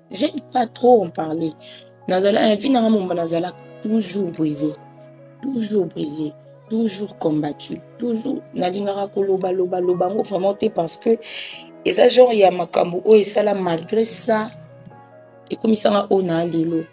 J'aime pas trop en parler. Nazala, vie dans mon Nazala toujours brisé, toujours combattu, toujours. Nalingara koloba loba loba vraiment parce que et ça genre il y a makambo et ça là malgré ça et comme ça on a lelo.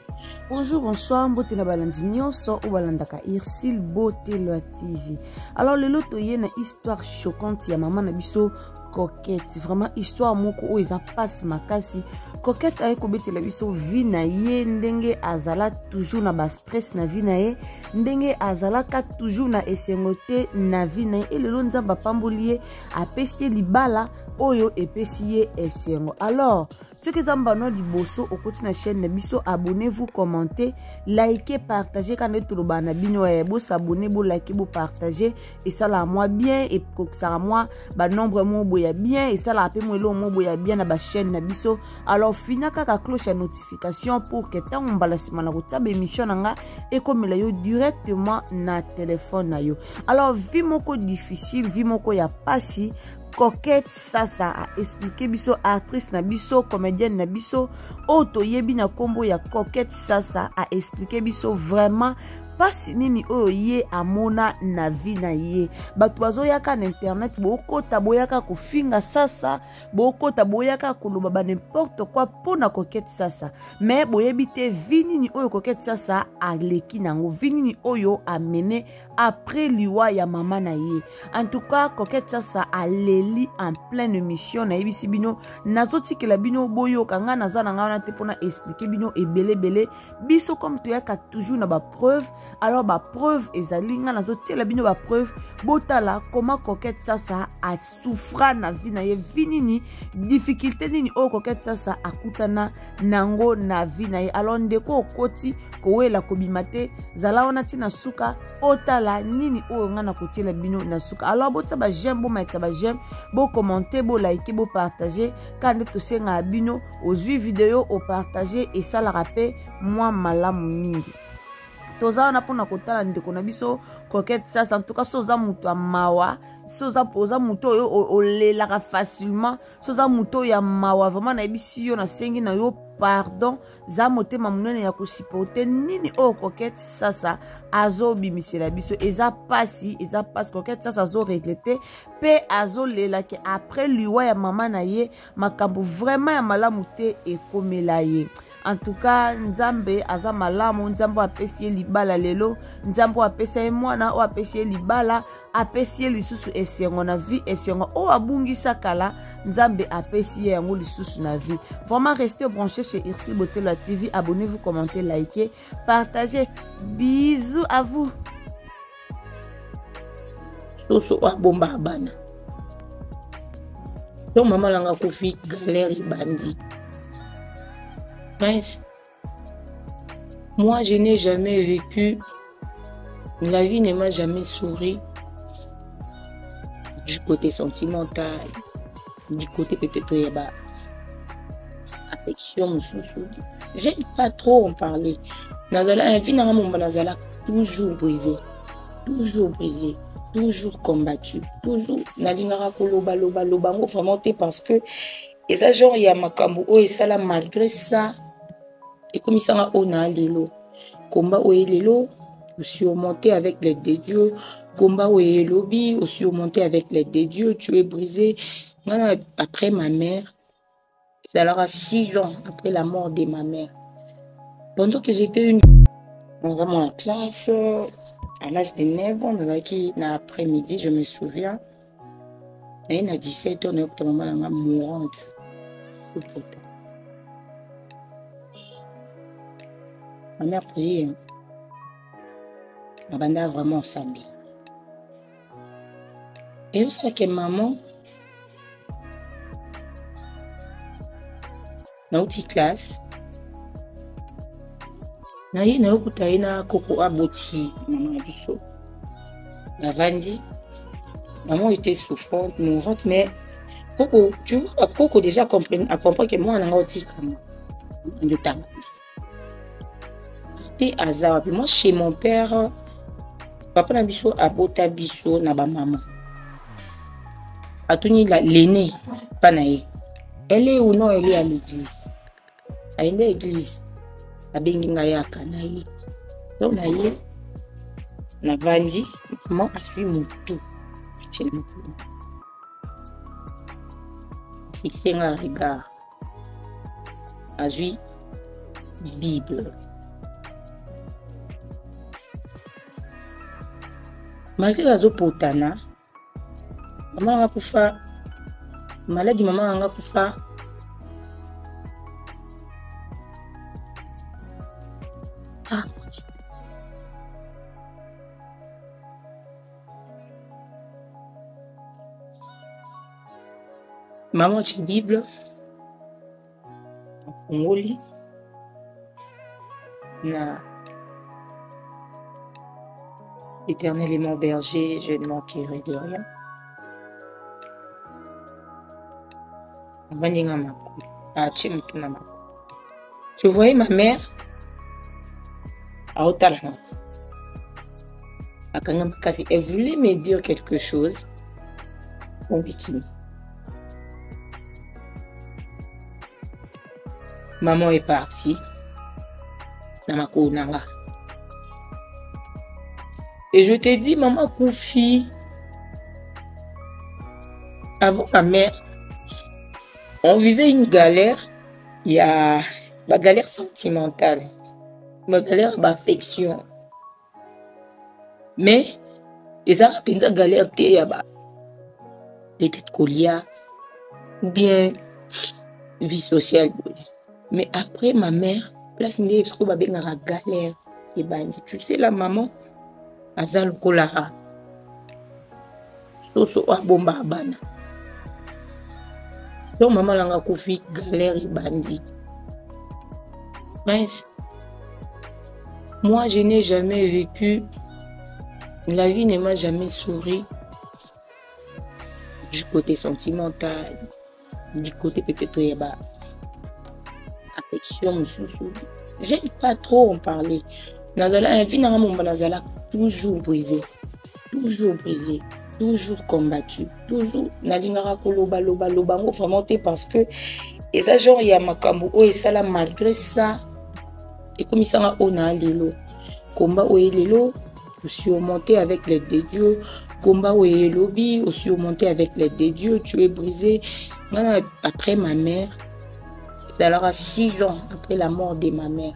Bonjour, bonsoir, mbote na balandi nyonso ou balandaka Irsil Beauté Loa TV. Alors le loto y a une histoire choquante ya maman na biso Coquette, vraiment histoire moko o eza passe makasi. Coquette aye kobete la biso vie na ye ndenge azala toujours na ba stress na vie na ye, ndenge azala ka toujours na esengote na vie na ye et le nzamba pamboli ye apesi libala oyo epesi ye esengo. Alors ceux qui ont abonné liboso au côté na chaîne na biso, abonnez-vous, commentez, likez, partagez quand vous trouvez na bino bo s'abonner, bo liker, bo partager et ça la moi bien et pour que ça moi ba nombre mo boya bien et ça la pe mo lo mo boya bien na ba chaîne na biso. Alors fina kaka cloche à notification pour que tant on balasima na kotaba émission nanga et comme la yo directement na téléphone na yo. Alors vie moko difficile, vie moko ya pasi. Coquette ça a expliqué biso actrice na biso comédienne na biso oto yebi na kombo ya Coquette ça a expliqué biso vraiment pasi nini oyo ye amona na vie na ye. Bato bazoyaka na internet bokota boyaka kofinga sasa, bokota boyaka koloba ba n'importe quoi pona Coquette sasa. Mais boyebi te vie nini oyo Coquette sasa aleki nango, vie nini oyo amene après liwa ya mama na ye. En tout cas Coquette sasa aleli en pleine mission na yebisi bino nazotikela bino boyo kanga naza na ngana te pona expliquer bino ebele bele biso comme toyaka toujours na ba preuve. Alors ba preuve ezalinga nazotiela bino ba preuve botala comment Coquette sasa a souffra na vie na ye, vie nini difficulté nini o Coquette sasa akutana nango na vie na ye. Alors ndeko okoti kowela kobimate zala ona tina suka otala nini o ngana kotiela bino na suka. Alors bota ba j'aime bo maita ba j'aime bo commenter bo liker bo partager quand to senga bino ozui vidéo au partager et ça la rappelle moi malamu mingi. Toza na pona kotala ndeko na biso Coquette sasa en tout cas soza muto mawa soza poza muto yo olelaka facilement soza muto ya mawa vraiment na bisi yo na sengi na yo pardon za motema munene ya kosupporter nini o Coquette sasa azo bimisela biso eza pasi Coquette sasa azo regretter pe azo lela ke après liwa ya mama na ye makambo vraiment ya malamu te ekomela ye. En tout cas, Nzambe aza malamu, Nzambe apesi libala lelo, Nzambe apesi mwana o apesi libala, apesi lisusu esengo na vie, esengo o abungisa kala, Nzambe apesi yango lisusu na vie. Vraiment restez branchés chez Irsil Beauté Loa TV, abonnez-vous, commentez, likez, partagez. Bisous à vous. Soso wa bomba bana. Donc maman langa kofi galère bandi. Moi, je n'ai jamais vécu, la vie ne m'a jamais souri du côté sentimental, du côté peut-être affection. J'aime pas trop en parler. Nazala, vie dans mon Nazala toujours brisé, toujours combattu, toujours. Nalingara koloba loba loba vraiment parce que et ça genre il y a makambo et ça là malgré ça. Et comme ça, on a l'élo. Combat où est l'élo, ou surmonter avec l'aide de Dieu. Combat où est lobby, ou surmonter avec l'aide de Dieu. Tu es brisé. Après ma mère, ça aura 6 ans après la mort de ma mère. Pendant que j'étais dans la classe, à l'âge de 9 ans, dans l'après-midi, je me souviens, elle a 17 ans, elle est mourante. Ma mère priait. Ma bande a vraiment semblé. Et on sait que maman, dans une classe, na koko aboti maman biso. La vandi, maman était souffrante, mourante, mais Coco déjà comprend que moi, on a un petit comme de temps. Moi, chez mon père, papa na biso abota biso na ba maman. Atuni l'aîné pas na ye. Elle est ou non elle est à l'église. Elle est à l'église. Abengi nga yaka na ye. Donc na ye na vandi maman a suivi mon tout. Chez le tout. Fixé un regard. A vu Bible. Malgré la zopotana, maman a kufa, maladie maman a kufa. Ah. Maman a Bible. Ngoli. Na. Éternel est mon berger, je ne manquerai de rien. Je voyais ma mère à Otalama. Elle voulait me dire quelque chose. Bon bikini. Maman est partie. Et je t'ai dit, maman Koufi, avant ma mère, on vivait une galère. Il y a la galère sentimentale, la galère d'affection. Mais, les Arabes, ils ont galère peut-être colia, ou bien vie sociale. Mais après ma mère, place n'est parce qu'on a bien la galère et bandit. Tu sais la maman, azal kolara, soso a bomba bana. Donc maman langa kofi galère et bandit. Mais moi je n'ai jamais vécu, la vie ne m'a jamais souri du côté sentimental, du côté peut-être affection, j'aime pas trop en parler. Nazala, vie dans mon Nazala toujours brisé, toujours combattu, toujours Nadingara koloba loba vraiment parce que et ça genre il y a makambo et ça là malgré ça et comme ça on a lelo combat ou lelo pour surmonter avec l'aide de Dieu, combat ou lobby ou surmonter avec l'aide de Dieu, tu es brisé. Après ma mère, ça aura 6 ans après la mort de ma mère.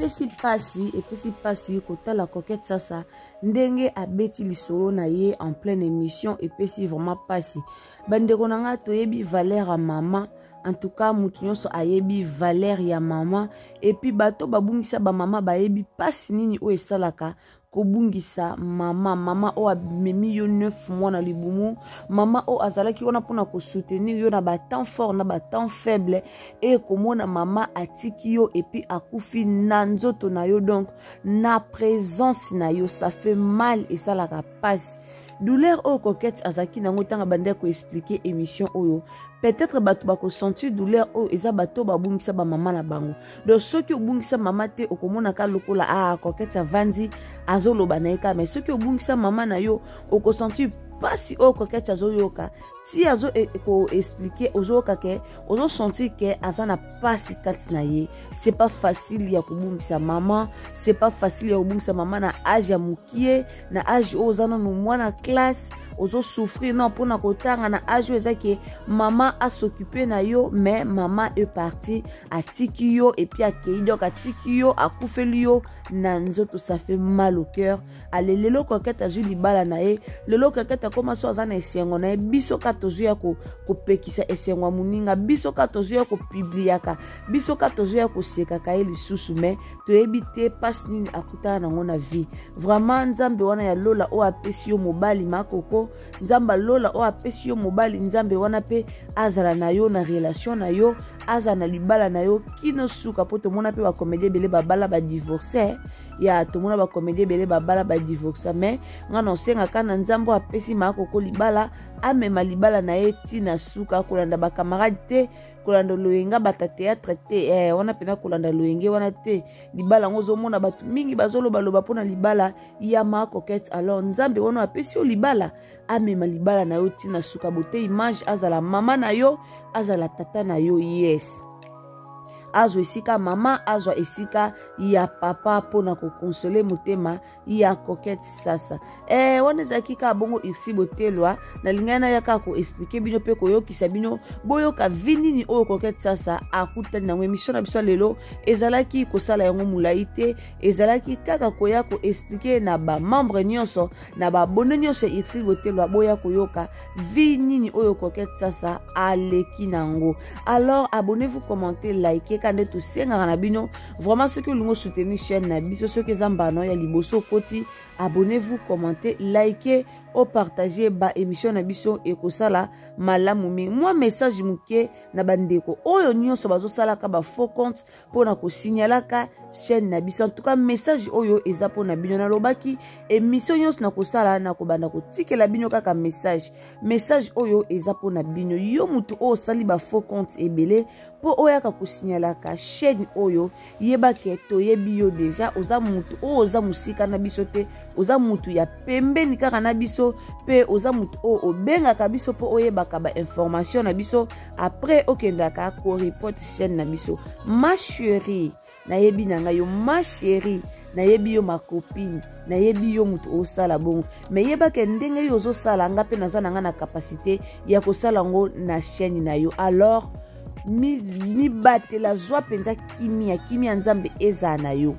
Et puis si passi kota la coquette ça ndenge abeti lisolo na ye en pleine émission et puis si vraiment passi bandeko nanga toyebi valeur à maman. En tout cas mutu nyonso ayebi valeur ya maman et puis bato babungisa ba mama bayebi pasi nini o esalaka kobungisa mama o amemi yo 9 mois na libumu, mama o azalaki wana pona ko soutenir yo na ba temps fort na ba temps faible et komona mama atiki yo et puis akufi na nzoto na yo. Donc na présence na yo ça fait mal et ça la passe douleur o coquette azaki nango tanga bande ko expliquer émission oyo. Peut-être bato bako sentir douleur o eza bato babungisa ba mama na bango. Donc ceux qui obungisa mama te okomona ka lokola ah coquette avandi azoloba na eka, mais ceux qui obungisa mama na yo oko sentir pas si o coquette azoyoka si azo ko expliquer ozoka ke ozo sentir que azana pas si kati na ye. C'est pas facile ya kubungisa mama, c'est pas facile ya kubungisa mama na âge ya mukie na âge ozana no mwana classe ozo souffrir non pona kotanga na âge ezaki mama a s'occuper na yo, mais maman est partie à tiki yo et puis à keido ka tiki yo a koufeli yo na nzoto. Ça fait mal au cœur. Allez lelo coquette azu libala na ye lelo coquette commence à zana esengo na biso ka tozuya ko pekisa esengo muninga biso ka tozuya ko publiaka biso ka tozuya ko seka ka eli susu, mais to ebite passe nini akuta na ngona vie. Vraiment nzambe wana ya lola o apesi yo mobali makoko, nzamba lola o apesi yo mobali, nzambe wana pe azala na yo na relation na yo, azala na libala na yo kino suka poto mona pe ba comédie belé babala ba divorcer ya tomona ba comédie belé babala ba divorce mais ngana osenga kana nzambo apesi makoko libala amema libala na ye tina suka kolanda ba camarade te kolanda loyenga bata théâtre te wana pena kolanda loyenge wana te libala ngozo mona batu mingi bazoloba loba pona libala ya makokete alors nzambe wana apesi yo libala amema libala na yo tina suka bote image azala mama na yo azala tata na yo yes azwa esika mama azwa esika ya papa pona ko consoler motema ya coquette sasa wana ezalaki kaka bongo irsi botelwa na lingana yaka ko expliquer bino pe koyokisa bino boyoka vinini oyo coquette sasa akutani nango émission na biso lelo ezalaki kosala yango mulai te ezalaki kaka koya ko expliquer na ba membre nyonso na ba abonné nyonso irsi botelwa boya koyoka vinini oyo coquette sasa aleki nango alors abonnez-vous, commentez, likez quand tout sengaka na bino vraiment ceux qui lingo soutenir chaîne na biso ceux qui zambano ya liboso koti abonnez-vous, commentez, likez ou partagez ba émission na biso ekosala malamu mi moi message muke na bandeko oyo nyonso bazosalaka ba faux compte pona ko signalaka chaîne na biso en tout cas message oyo eza pona bino na lobaki émission nyonso na kosala na kobanda ko tikela bino kaka message oyo eza pona bino yo mutu o sali ba faux compte ebele po oyaka ko signalaka chaîne oyo yeba ke to yebi yo déjà oza mutu o oza musika na biso te oza mutu ya pembeni kaka na biso pe oza mutu o obengaka biso po oyebaka ba information na biso après okendaka ko report chaîne na biso ma chérie na yebi nanga yo ma chérie na yebi yo ma copine na yebi yo mutu osala bongo mais yeba ke ndenge yo zo sala nga pe naza nanga na capacité ya ko sala ngo na chaîne na yo alors mi batela zwa penza kimia nzambe eza na yo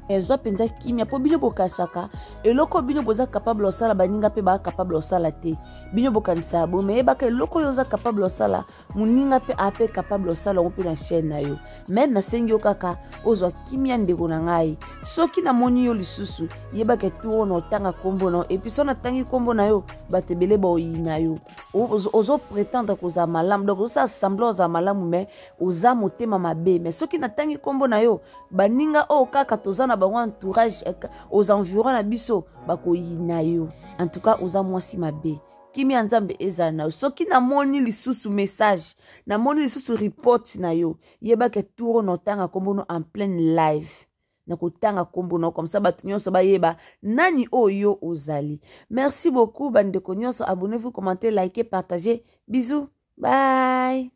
ezo penza kimia po bino bokasaka eloko bino boza capable osala baninga pe ba capable osala te bino bokanisa bo me yeba ke eloko yo za capable osala muninga pe ape capable osala ngo pe na chaîne na yo mais na sengi yo kaka ozwa kimia ndeko na ngai soki na moni yo lisusu yeba ke tu ono tanga kombo na et puis so na tangi kombo na yo batebele ba oyina yo ozo prétendre koza malamu donc oza semblant oza malamu mais oza motema mabe mais soki na tangi kombo na yo baninga o kaka tozana bango entourage aux environs na biso bakoyina yo en tout cas oza mwasi mabe kimi nzambe eza na soki na moni lisusu message na moni lisusu report na yo yeba ke touro notanga kombono en plein live na kotanga kombono comme ça batu nyonso bayeba nani oyo ozali. Merci beaucoup bandeko nyonso, abonnez-vous, commentez, likez, partagez. Bisous, bye.